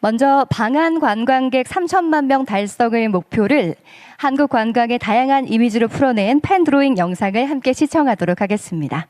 먼저 방한 관광객 3천만 명 달성을 목표를 한국 관광의 다양한 이미지로 풀어낸 펜드로잉 영상을 함께 시청하도록 하겠습니다.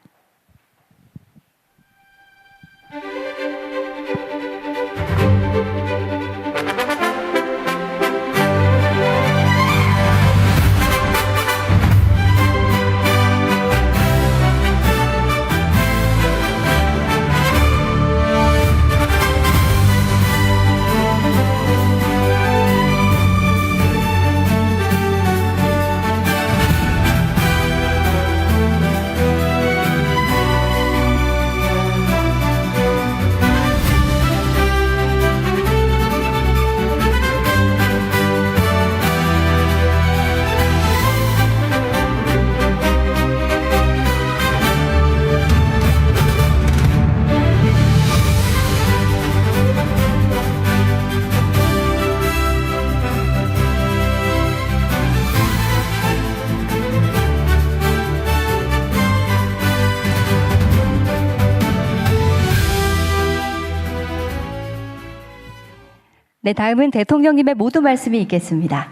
네, 다음은 대통령님의 모두 말씀이 있겠습니다.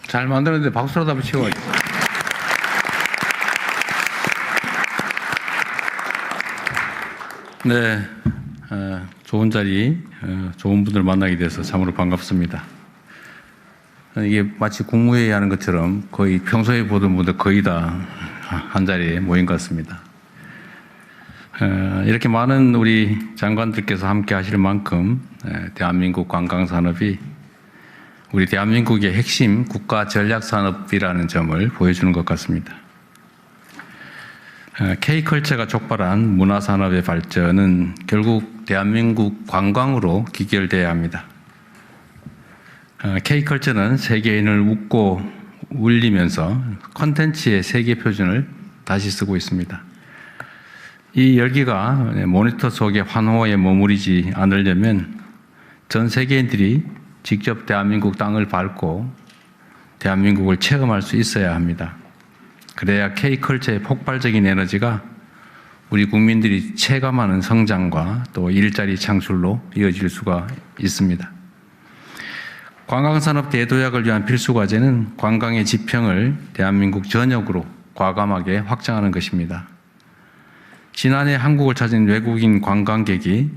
잘 만들었는데 박수라도 한번 치고. 네, 좋은 자리, 좋은 분들 만나게 돼서 참으로 반갑습니다. 이게 마치 국무회의 하는 것처럼 거의 평소에 보던 분들 거의 다 한 자리에 모인 것 같습니다. 이렇게 많은 우리 장관들께서 함께 하실 만큼 대한민국 관광산업이 우리 대한민국의 핵심 국가 전략산업이라는 점을 보여주는 것 같습니다. K컬처가 촉발한 문화산업의 발전은 결국 대한민국 관광으로 귀결돼야 합니다. K컬처는 세계인을 웃고 울리면서 콘텐츠의 세계 표준을 다시 쓰고 있습니다. 이 열기가 모니터 속의 환호에 머무르지 않으려면 전 세계인들이 직접 대한민국 땅을 밟고 대한민국을 체험할 수 있어야 합니다. 그래야 K컬처의 폭발적인 에너지가 우리 국민들이 체감하는 성장과 또 일자리 창출로 이어질 수가 있습니다. 관광산업 대도약을 위한 필수과제는 관광의 지평을 대한민국 전역으로 과감하게 확장하는 것입니다. 지난해 한국을 찾은 외국인 관광객이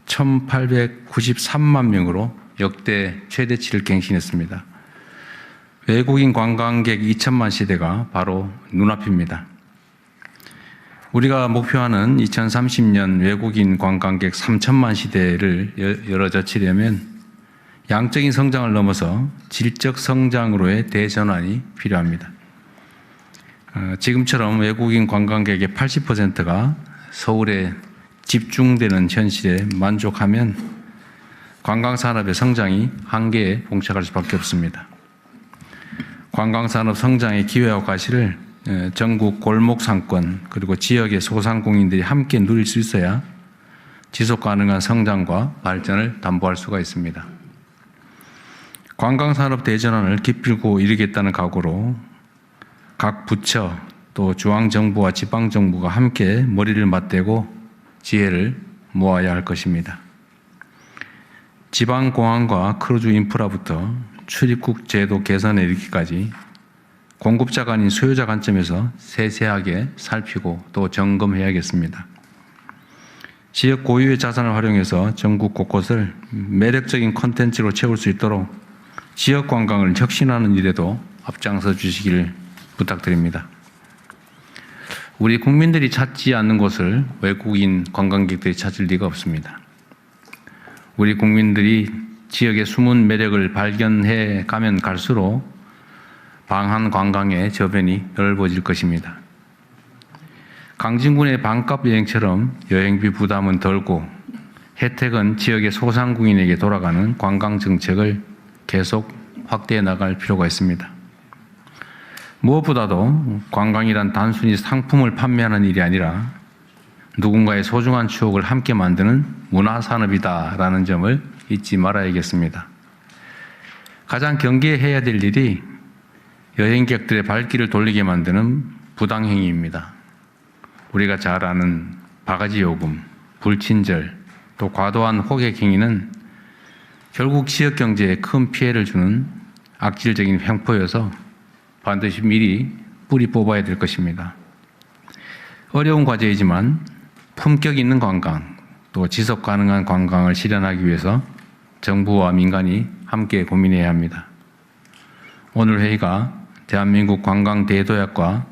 1,893만 명으로 역대 최대치를 갱신했습니다. 외국인 관광객 2천만 시대가 바로 눈앞입니다. 우리가 목표하는 2030년 외국인 관광객 3천만 시대를 열어젖히려면 양적인 성장을 넘어서 질적 성장으로의 대전환이 필요합니다. 지금처럼 외국인 관광객의 80%가 서울에 집중되는 현실에 만족하면 관광산업의 성장이 한계에 봉착할 수밖에 없습니다. 관광산업 성장의 기회와 과실을 전국 골목 상권 그리고 지역의 소상공인들이 함께 누릴 수 있어야 지속 가능한 성장과 발전을 담보할 수가 있습니다. 관광산업 대전환을 기필코 이루겠다는 각오로 각 부처 또 중앙정부와 지방정부가 함께 머리를 맞대고 지혜를 모아야 할 것입니다. 지방공항과 크루즈 인프라부터 출입국 제도 개선에 이르기까지 공급자가 아닌 수요자 관점에서 세세하게 살피고 또 점검해야겠습니다. 지역 고유의 자산을 활용해서 전국 곳곳을 매력적인 콘텐츠로 채울 수 있도록 지역 관광을 혁신하는 일에도 앞장서 주시기를 부탁드립니다. 우리 국민들이 찾지 않는 곳을 외국인 관광객들이 찾을 리가 없습니다. 우리 국민들이 지역의 숨은 매력을 발견해 가면 갈수록 방한 관광의 저변이 넓어질 것입니다. 강진군의 반값 여행처럼 여행비 부담은 덜고 혜택은 지역의 소상공인에게 돌아가는 관광 정책을 계속 확대해 나갈 필요가 있습니다. 무엇보다도 관광이란 단순히 상품을 판매하는 일이 아니라 누군가의 소중한 추억을 함께 만드는 문화산업이다라는 점을 잊지 말아야겠습니다. 가장 경계해야 될 일이 여행객들의 발길을 돌리게 만드는 부당행위입니다. 우리가 잘 아는 바가지 요금, 불친절, 또 과도한 호객행위는 결국 지역 경제에 큰 피해를 주는 악질적인 횡포여서 반드시 미리 뿌리 뽑아야 될 것입니다. 어려운 과제이지만 품격 있는 관광, 또 지속 가능한 관광을 실현하기 위해서 정부와 민간이 함께 고민해야 합니다. 오늘 회의가 대한민국 관광 대도약과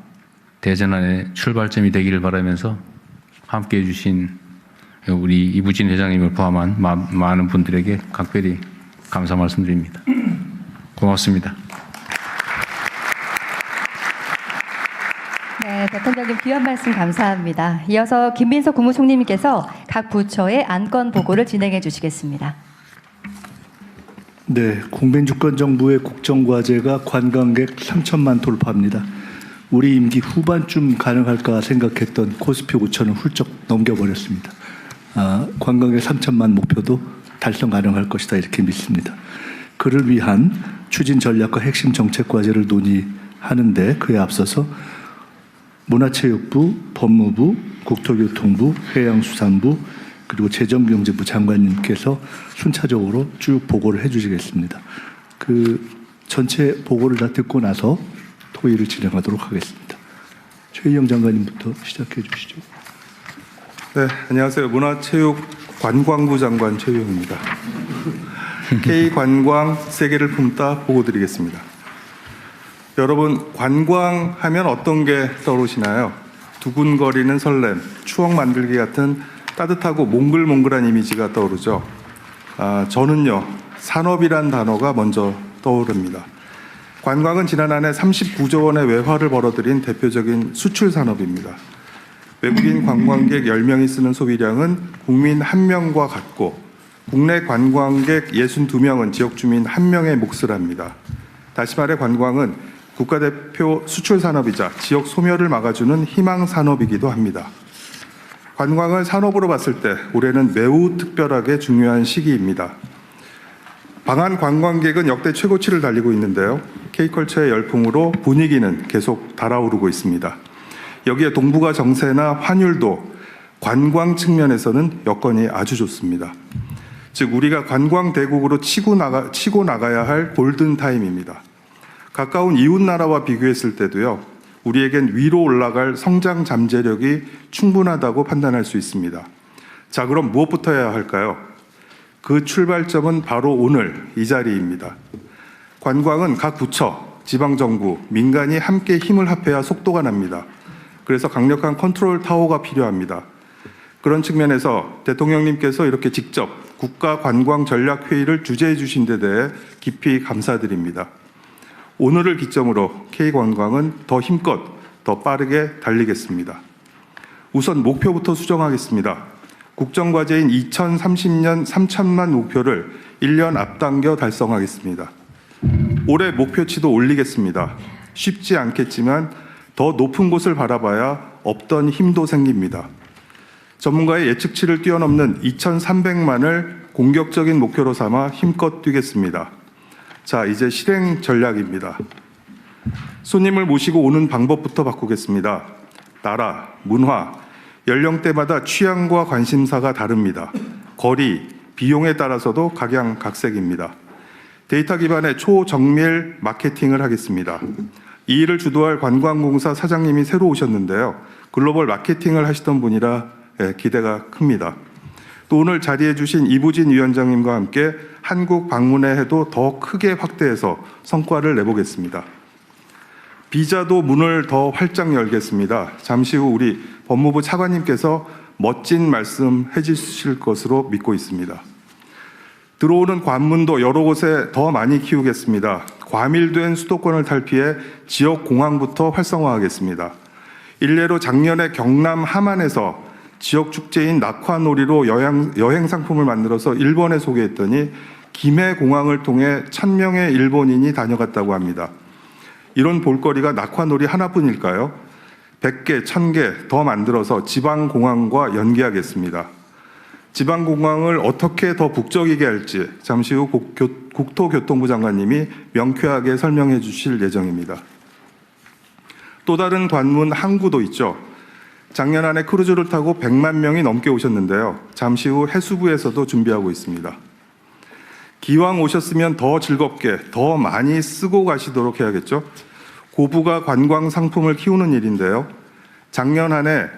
대전환의 출발점이 되기를 바라면서 함께해 주신 우리 이부진 회장님을 포함한 많은 분들에게 각별히 감사 말씀드립니다. 고맙습니다. 네, 대통령님 귀한 말씀 감사합니다. 이어서 김민석 국무총리님께서 각 부처의 안건 보고를 진행해 주시겠습니다. 네, 국민주권정부의 국정과제가 관광객 3천만 돌파합니다. 우리 임기 후반쯤 가능할까 생각했던 코스피 5천은 훌쩍 넘겨버렸습니다. 관광객 3천만 목표도 달성 가능할 것이다 이렇게 믿습니다. 그를 위한 추진 전략과 핵심 정책 과제를 논의하는데 그에 앞서서 문화체육부, 법무부, 국토교통부, 해양수산부 그리고 재정경제부 장관님께서 순차적으로 쭉 보고를 해주시겠습니다. 그 전체 보고를 다 듣고 나서 토의를 진행하도록 하겠습니다. 최희영 장관님부터 시작해 주시죠. 네, 안녕하세요. 문화체육관광부 장관 최희영입니다. K관광 세계를 품다 보고 드리겠습니다. 여러분, 관광하면 어떤 게 떠오르시나요? 두근거리는 설렘, 추억 만들기 같은 따뜻하고 몽글몽글한 이미지가 떠오르죠. 저는요, 산업이란 단어가 먼저 떠오릅니다. 관광은 지난 한 해 39조 원의 외화를 벌어들인 대표적인 수출 산업입니다. 외국인 관광객 10명이 쓰는 소비량은 국민 1명과 같고 국내 관광객 62명은 지역 주민 1명의 몫을 합니다. 다시 말해 관광은 국가대표 수출 산업이자 지역 소멸을 막아주는 희망 산업이기도 합니다. 관광을 산업으로 봤을 때 올해는 매우 특별하게 중요한 시기입니다. 방한 관광객은 역대 최고치를 달리고 있는데요. K컬처의 열풍으로 분위기는 계속 달아오르고 있습니다. 여기에 동북아 정세나 환율도 관광 측면에서는 여건이 아주 좋습니다. 즉 우리가 관광 대국으로 치고 나가야 할 골든타임입니다. 가까운 이웃 나라와 비교했을 때도요. 우리에겐 위로 올라갈 성장 잠재력이 충분하다고 판단할 수 있습니다. 자, 그럼 무엇부터 해야 할까요? 그 출발점은 바로 오늘 이 자리입니다. 관광은 각 부처, 지방정부, 민간이 함께 힘을 합해야 속도가 납니다. 그래서 강력한 컨트롤 타워가 필요합니다. 그런 측면에서 대통령님께서 이렇게 직접 국가관광전략회의를 주재해 주신 데 대해 깊이 감사드립니다. 오늘을 기점으로 K관광은 더 힘껏, 더 빠르게 달리겠습니다. 우선 목표부터 수정하겠습니다. 국정과제인 2030년 3천만 목표를 1년 앞당겨 달성하겠습니다. 올해 목표치도 올리겠습니다. 쉽지 않겠지만 더 높은 곳을 바라봐야 없던 힘도 생깁니다. 전문가의 예측치를 뛰어넘는 2,300만을 공격적인 목표로 삼아 힘껏 뛰겠습니다. 자, 이제 실행 전략입니다. 손님을 모시고 오는 방법부터 바꾸겠습니다. 나라, 문화, 연령대마다 취향과 관심사가 다릅니다. 거리, 비용에 따라서도 각양각색입니다. 데이터 기반의 초정밀 마케팅을 하겠습니다. 이 일을 주도할 관광공사 사장님이 새로 오셨는데요. 글로벌 마케팅을 하시던 분이라 기대가 큽니다. 또 오늘 자리해 주신 이부진 위원장님과 함께 한국 방문의 해도 더 크게 확대해서 성과를 내보겠습니다. 비자도 문을 더 활짝 열겠습니다. 잠시 후 우리 법무부 차관님께서 멋진 말씀 해주실 것으로 믿고 있습니다. 들어오는 관문도 여러 곳에 더 많이 키우겠습니다. 과밀된 수도권을 탈피해 지역 공항부터 활성화하겠습니다. 일례로 작년에 경남 함안에서 지역 축제인 낙화놀이로 여행 상품을 만들어서 일본에 소개했더니 김해 공항을 통해 1,000명의 일본인이 다녀갔다고 합니다. 이런 볼거리가 낙화놀이 하나뿐일까요? 100개, 1,000개 더 만들어서 지방공항과 연계하겠습니다. 지방공항을 어떻게 더 북적이게 할지 잠시 후 국토교통부 장관님이 명쾌하게 설명해 주실 예정입니다. 또 다른 관문 항구도 있죠. 작년 안에 크루즈를 타고 100만 명이 넘게 오셨는데요. 잠시 후 해수부에서도 준비하고 있습니다. 기왕 오셨으면 더 즐겁게, 더 많이 쓰고 가시도록 해야겠죠. 고부가 관광 상품을 키우는 일인데요. 작년 한 해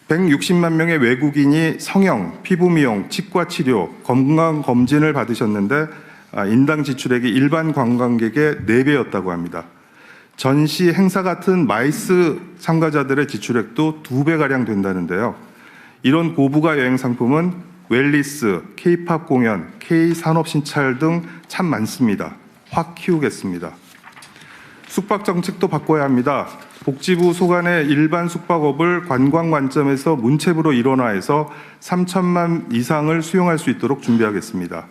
160만 명의 외국인이 성형, 피부 미용, 치과 치료, 건강 검진을 받으셨는데 인당 지출액이 일반 관광객의 4배였다고 합니다. 전시, 행사 같은 마이스 참가자들의 지출액도 2배가량 된다는데요. 이런 고부가 여행 상품은 웰리스, K-팝 공연, K-산업신찰 등 참 많습니다. 확 키우겠습니다. 숙박 정책도 바꿔야 합니다. 복지부 소관의 일반 숙박업을 관광 관점에서 문체부로 일원화해서 3천만 이상을 수용할 수 있도록 준비하겠습니다.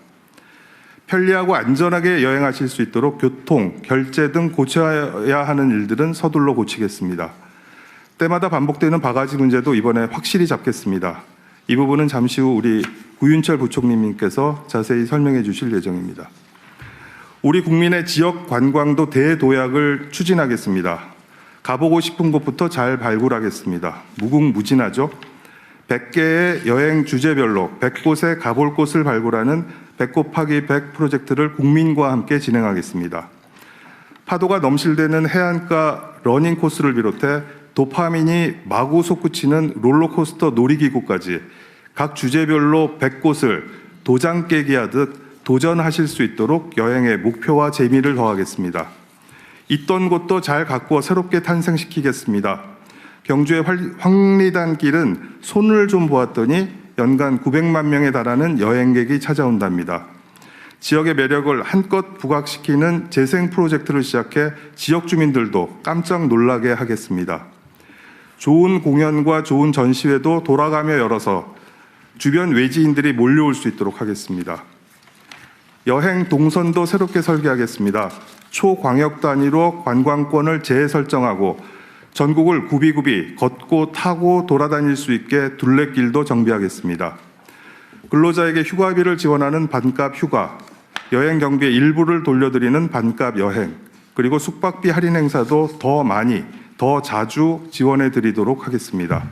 편리하고 안전하게 여행하실 수 있도록 교통, 결제 등 고쳐야 하는 일들은 서둘러 고치겠습니다. 때마다 반복되는 바가지 문제도 이번에 확실히 잡겠습니다. 이 부분은 잠시 후 우리 구윤철 부총리님께서 자세히 설명해 주실 예정입니다. 우리 국민의 지역 관광도 대도약을 추진하겠습니다. 가보고 싶은 곳부터 잘 발굴하겠습니다. 무궁무진하죠? 100개의 여행 주제별로 100곳에 가볼 곳을 발굴하는 100 곱하기 100 프로젝트를 국민과 함께 진행하겠습니다. 파도가 넘실대는 해안가 러닝 코스를 비롯해 도파민이 마구 솟구치는 롤러코스터 놀이기구까지 각 주제별로 100곳을 도장 깨기 하듯 도전하실 수 있도록 여행의 목표와 재미를 더하겠습니다. 있던 곳도 잘 가꾸어 새롭게 탄생시키겠습니다. 경주의 황리단 길은 손을 좀 보았더니 연간 900만 명에 달하는 여행객이 찾아온답니다. 지역의 매력을 한껏 부각시키는 재생 프로젝트를 시작해 지역 주민들도 깜짝 놀라게 하겠습니다. 좋은 공연과 좋은 전시회도 돌아가며 열어서 주변 외지인들이 몰려올 수 있도록 하겠습니다. 여행 동선도 새롭게 설계하겠습니다. 초광역 단위로 관광권을 재설정하고 전국을 굽이굽이 걷고 타고 돌아다닐 수 있게 둘레길도 정비하겠습니다. 근로자에게 휴가비를 지원하는 반값 휴가, 여행 경비의 일부를 돌려드리는 반값 여행, 그리고 숙박비 할인 행사도 더 많이, 더 자주 지원해 드리도록 하겠습니다.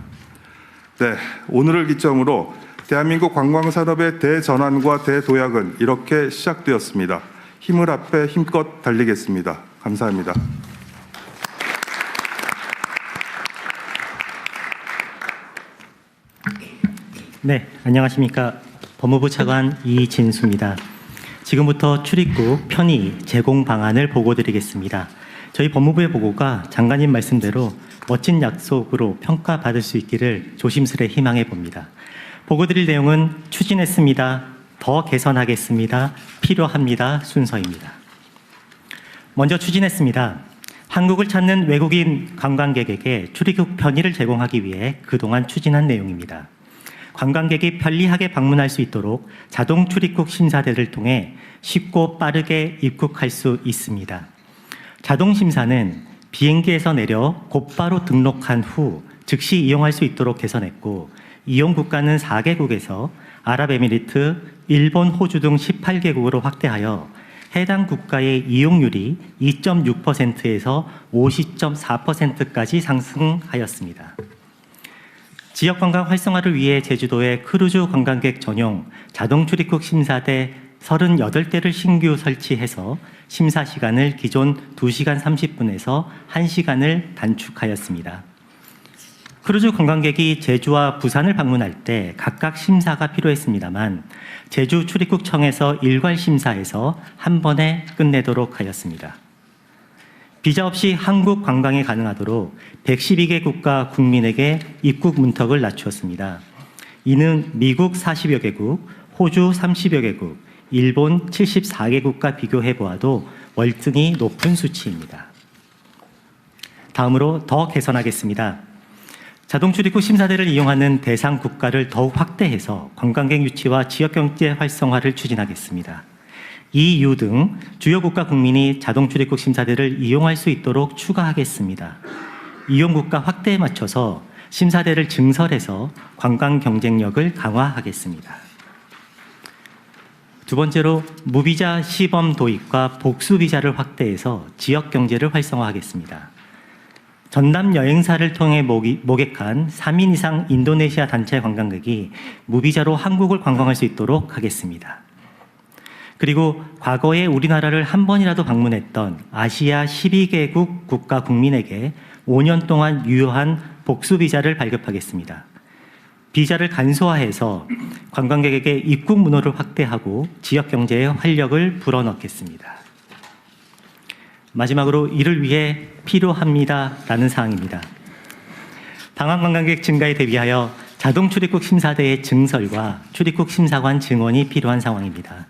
네, 오늘을 기점으로 대한민국 관광산업의 대전환과 대도약은 이렇게 시작되었습니다. 힘을 합해 힘껏 달리겠습니다. 감사합니다. 네, 안녕하십니까. 법무부 차관 이진수입니다. 지금부터 출입국 편의 제공 방안을 보고드리겠습니다. 저희 법무부의 보고가 장관님 말씀대로 멋진 약속으로 평가받을 수 있기를 조심스레 희망해 봅니다. 보고드릴 내용은 추진했습니다. 더 개선하겠습니다. 필요합니다. 순서입니다. 먼저 추진했습니다. 한국을 찾는 외국인 관광객에게 출입국 편의를 제공하기 위해 그동안 추진한 내용입니다. 관광객이 편리하게 방문할 수 있도록 자동 출입국 심사대를 통해 쉽고 빠르게 입국할 수 있습니다. 자동 심사는 비행기에서 내려 곧바로 등록한 후 즉시 이용할 수 있도록 개선했고, 이용 국가는 4개국에서 아랍에미리트, 일본, 호주 등 18개국으로 확대하여 해당 국가의 이용률이 2.6%에서 50.4%까지 상승하였습니다. 지역관광 활성화를 위해 제주도에 크루즈 관광객 전용 자동 출입국 심사대 38대를 신규 설치해서 심사 시간을 기존 2시간 30분에서 1시간을 단축하였습니다. 크루즈 관광객이 제주와 부산을 방문할 때 각각 심사가 필요했습니다만 제주 출입국청에서 일괄 심사해서 한 번에 끝내도록 하였습니다. 비자 없이 한국 관광이 가능하도록 112개 국가 국민에게 입국 문턱을 낮추었습니다. 이는 미국 40여 개국, 호주 30여 개국, 일본 74개국과 비교해 보아도 월등히 높은 수치입니다. 다음으로 더 개선하겠습니다. 자동 출입국 심사대를 이용하는 대상 국가를 더욱 확대해서 관광객 유치와 지역경제 활성화를 추진하겠습니다. EU 등 주요 국가 국민이 자동 출입국 심사대를 이용할 수 있도록 추가하겠습니다. 이용 국가 확대에 맞춰서 심사대를 증설해서 관광 경쟁력을 강화하겠습니다. 두 번째로 무비자 시범 도입과 복수 비자를 확대해서 지역 경제를 활성화하겠습니다. 전남 여행사를 통해 모객한 3인 이상 인도네시아 단체 관광객이 무비자로 한국을 관광할 수 있도록 하겠습니다. 그리고 과거에 우리나라를 한 번이라도 방문했던 아시아 12개국 국가 국민에게 5년 동안 유효한 복수 비자를 발급하겠습니다. 비자를 간소화해서 관광객에게 입국 문호를 확대하고 지역 경제에 활력을 불어넣겠습니다. 마지막으로 이를 위해 필요합니다라는 사항입니다. 방한 관광객 증가에 대비하여 자동 출입국 심사대의 증설과 출입국 심사관 증원이 필요한 상황입니다.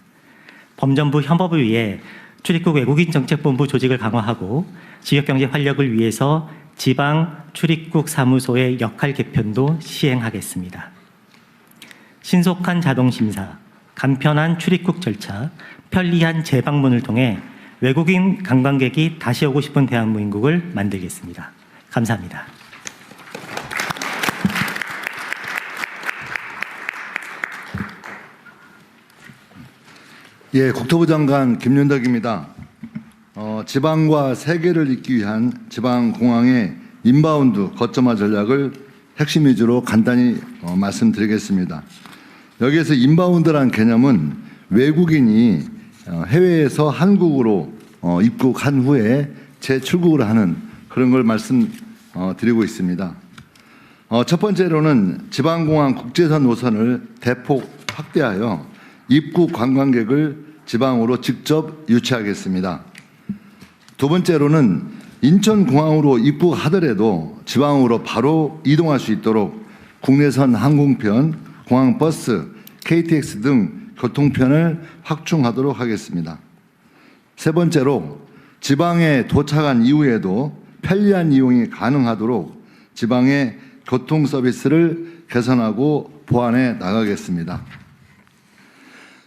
범정부 협업을 위해 출입국 외국인 정책본부 조직을 강화하고 지역 경제 활력을 위해서 지방 출입국 사무소의 역할 개편도 시행하겠습니다. 신속한 자동 심사, 간편한 출입국 절차, 편리한 재방문을 통해 외국인 관광객이 다시 오고 싶은 대한민국을 만들겠습니다. 감사합니다. 예, 국토부 장관 김윤덕입니다. 지방과 세계를 잇기 위한 지방공항의 인바운드 거점화 전략을 핵심 위주로 간단히 말씀드리겠습니다. 여기에서 인바운드란 개념은 외국인이 해외에서 한국으로 입국한 후에 재출국을 하는 그런 걸 말씀드리고 있습니다. 첫 번째로는 지방공항 국제선 노선을 대폭 확대하여 입국 관광객을 지방으로 직접 유치하겠습니다. 두 번째로는 인천공항으로 입국하더라도 지방으로 바로 이동할 수 있도록 국내선 항공편, 공항버스, KTX 등 교통편을 확충하도록 하겠습니다. 세 번째로 지방에 도착한 이후에도 편리한 이용이 가능하도록 지방의 교통 서비스를 개선하고 보완해 나가겠습니다.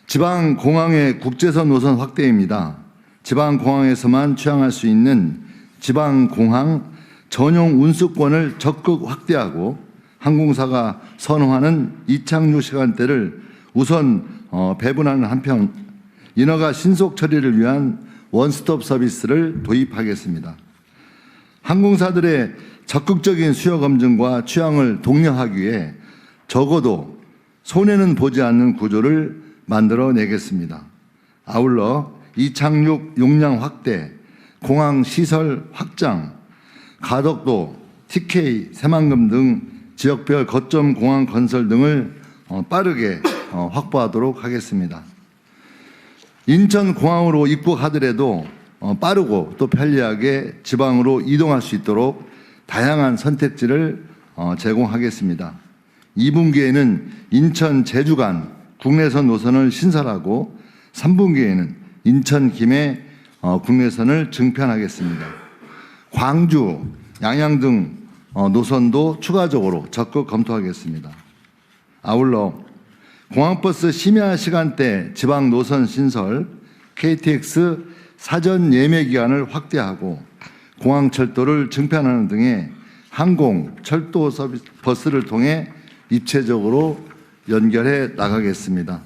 지방공항의 국제선 노선 확대입니다. 지방공항에서만 취항할 수 있는 지방공항 전용 운수권을 적극 확대하고 항공사가 선호하는 이착륙 시간대를 우선 배분하는 한편 인허가 신속 처리를 위한 원스톱 서비스를 도입하겠습니다. 항공사들의 적극적인 수요 검증과 취항을 독려하기 위해 적어도 손해는 보지 않는 구조를 만들어내겠습니다. 아울러 이착륙 용량 확대, 공항 시설 확장, 가덕도, TK, 새만금 등 지역별 거점 공항 건설 등을 빠르게 확보하도록 하겠습니다. 인천공항으로 입국하더라도 빠르고 또 편리하게 지방으로 이동할 수 있도록 다양한 선택지를 제공하겠습니다. 2분기에는 인천 제주 간 국내선 노선을 신설하고 3분기에는 인천 김해 국내선을 증편하겠습니다. 광주, 양양 등 노선도 추가적으로 적극 검토하겠습니다. 아울러 공항버스 심야 시간대 지방 노선 신설, KTX 사전 예매 기간을 확대하고 공항철도를 증편하는 등의 항공, 철도 서비스 버스를 통해 입체적으로 연결해 나가겠습니다.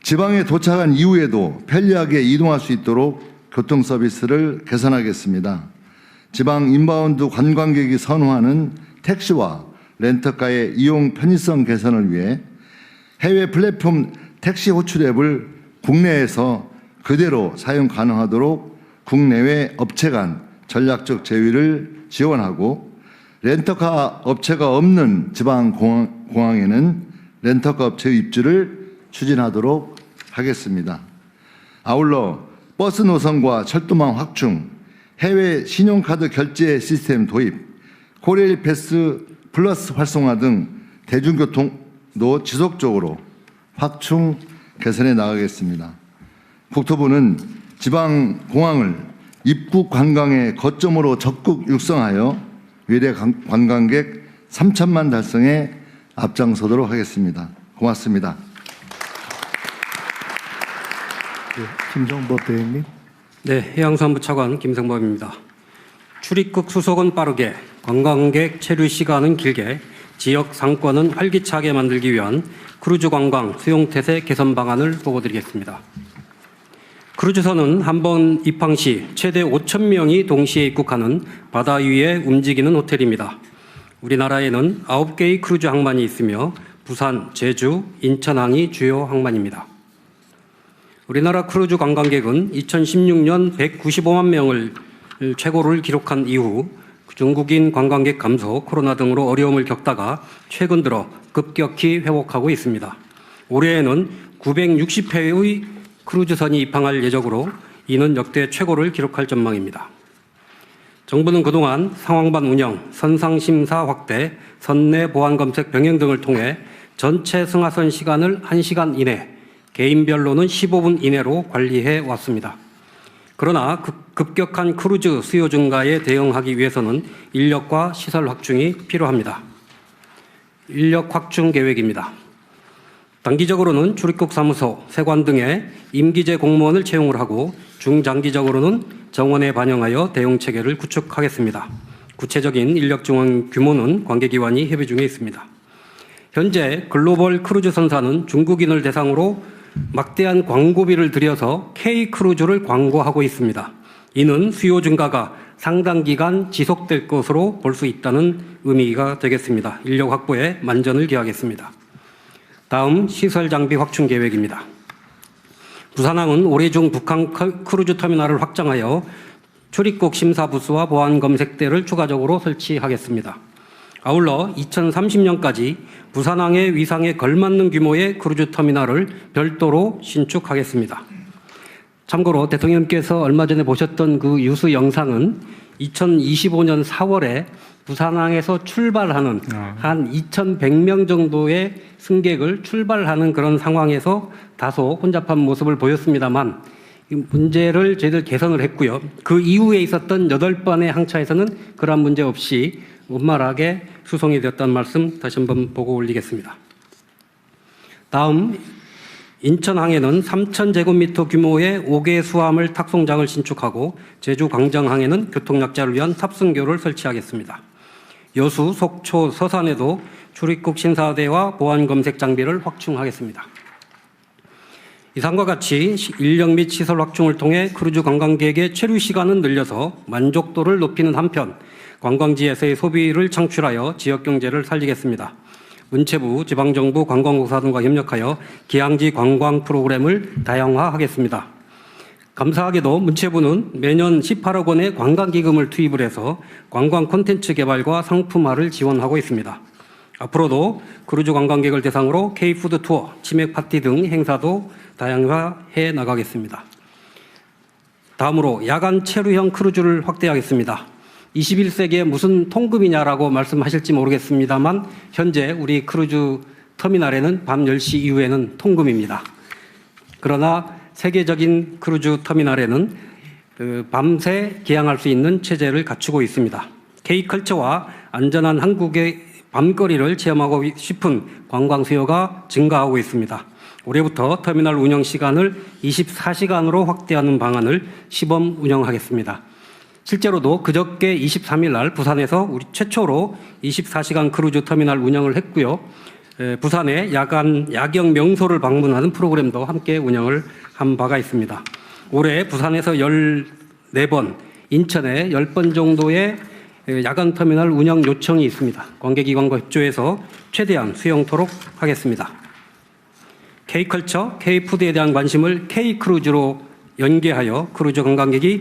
지방에 도착한 이후에도 편리하게 이동할 수 있도록 교통 서비스를 개선하겠습니다. 지방 인바운드 관광객이 선호하는 택시와 렌터카의 이용 편의성 개선을 위해 해외 플랫폼 택시 호출 앱을 국내에서 그대로 사용 가능하도록 국내외 업체 간 전략적 제휴를 지원하고 렌터카 업체가 없는 지방 공항에는 렌터카 업체 입주를 추진하도록 하겠습니다. 아울러 버스 노선과 철도망 확충, 해외 신용카드 결제 시스템 도입, 코레일 패스 플러스 활성화 등 대중교통도 지속적으로 확충 개선해 나가겠습니다. 국토부는 지방 공항을 입국 관광의 거점으로 적극 육성하여 외래 관광객 3천만 달성에 앞장서도록 하겠습니다. 고맙습니다. 김성법 대행님. 네, 해양수산부 차관 김성법입니다. 출입국 수속은 빠르게, 관광객 체류 시간은 길게, 지역 상권은 활기차게 만들기 위한 크루즈 관광 수용태세 개선 방안을 보고드리겠습니다. 크루즈선은 한 번 입항 시 최대 5,000명이 동시에 입국하는 바다 위에 움직이는 호텔입니다. 우리나라에는 9개의 크루즈 항만이 있으며 부산, 제주, 인천항이 주요 항만입니다. 우리나라 크루즈 관광객은 2016년 195만 명을 최고를 기록한 이후 중국인 관광객 감소, 코로나 등으로 어려움을 겪다가 최근 들어 급격히 회복하고 있습니다. 올해에는 960회의 크루즈선이 입항할 예정으로 이는 역대 최고를 기록할 전망입니다. 정부는 그동안 상황반 운영, 선상 심사 확대, 선내 보안 검색 병행 등을 통해 전체 승하선 시간을 1시간 이내, 개인별로는 15분 이내로 관리해 왔습니다. 그러나 급격한 크루즈 수요 증가에 대응하기 위해서는 인력과 시설 확충이 필요합니다. 인력 확충 계획입니다. 단기적으로는 출입국 사무소, 세관 등의 임기제 공무원을 채용을 하고 중장기적으로는 정원에 반영하여 대응 체계를 구축하겠습니다. 구체적인 인력 증원 규모는 관계기관이 협의 중에 있습니다. 현재 글로벌 크루즈 선사는 중국인을 대상으로 막대한 광고비를 들여서 K크루즈를 광고하고 있습니다. 이는 수요 증가가 상당 기간 지속될 것으로 볼 수 있다는 의미가 되겠습니다. 인력 확보에 만전을 기하겠습니다. 다음 시설 장비 확충 계획입니다. 부산항은 올해 중 북한 크루즈 터미널을 확장하여 출입국 심사 부스와 보안 검색대를 추가적으로 설치하겠습니다. 아울러 2030년까지 부산항의 위상에 걸맞는 규모의 크루즈 터미널을 별도로 신축하겠습니다. 참고로 대통령께서 얼마 전에 보셨던 그 유수 영상은 2025년 4월에 부산항에서 출발하는 한 2,100명 정도의 승객을 출발하는 그런 상황에서 다소 혼잡한 모습을 보였습니다만 문제를 저희들 개선을 했고요. 그 이후에 있었던 8번의 항차에서는 그러한 문제 없이 원만하게 수송이 되었다는 말씀 다시 한번 보고 올리겠습니다. 다음 인천항에는 3,000제곱미터 규모의 5개 수화물 탁송장을 신축하고 제주 광정항에는 교통약자를 위한 탑승교를 설치하겠습니다. 여수, 속초, 서산에도 출입국 심사대와 보안 검색 장비를 확충하겠습니다. 이상과 같이 인력 및 시설 확충을 통해 크루즈 관광객의 체류 시간은 늘려서 만족도를 높이는 한편 관광지에서의 소비를 창출하여 지역 경제를 살리겠습니다. 문체부, 지방정부, 관광공사 등과 협력하여 기항지 관광 프로그램을 다양화하겠습니다. 감사하게도 문체부는 매년 18억 원의 관광기금을 투입을 해서 관광 콘텐츠 개발과 상품화를 지원하고 있습니다. 앞으로도 크루즈 관광객을 대상으로 K푸드 투어, 치맥 파티 등 행사도 다양화해 나가겠습니다. 다음으로 야간 체류형 크루즈를 확대하겠습니다. 21세기에 무슨 통금이냐라고 말씀하실지 모르겠습니다만 현재 우리 크루즈 터미널에는 밤 10시 이후에는 통금입니다. 그러나 세계적인 크루즈 터미널에는 밤새 기항할 수 있는 체제를 갖추고 있습니다. K컬처와 안전한 한국의 밤거리를 체험하고 싶은 관광 수요가 증가하고 있습니다. 올해부터 터미널 운영 시간을 24시간으로 확대하는 방안을 시범 운영하겠습니다. 실제로도 그저께 23일 날 부산에서 우리 최초로 24시간 크루즈 터미널 운영을 했고요. 부산의 야경 명소를 방문하는 프로그램도 함께 운영을 한 바가 있습니다. 올해 부산에서 14번, 인천에 10번 정도의 야간 터미널 운영 요청이 있습니다. 관계기관과 협조해서 최대한 수용토록 하겠습니다. K컬처, K푸드에 대한 관심을 K크루즈로 연계하여 크루즈 관광객이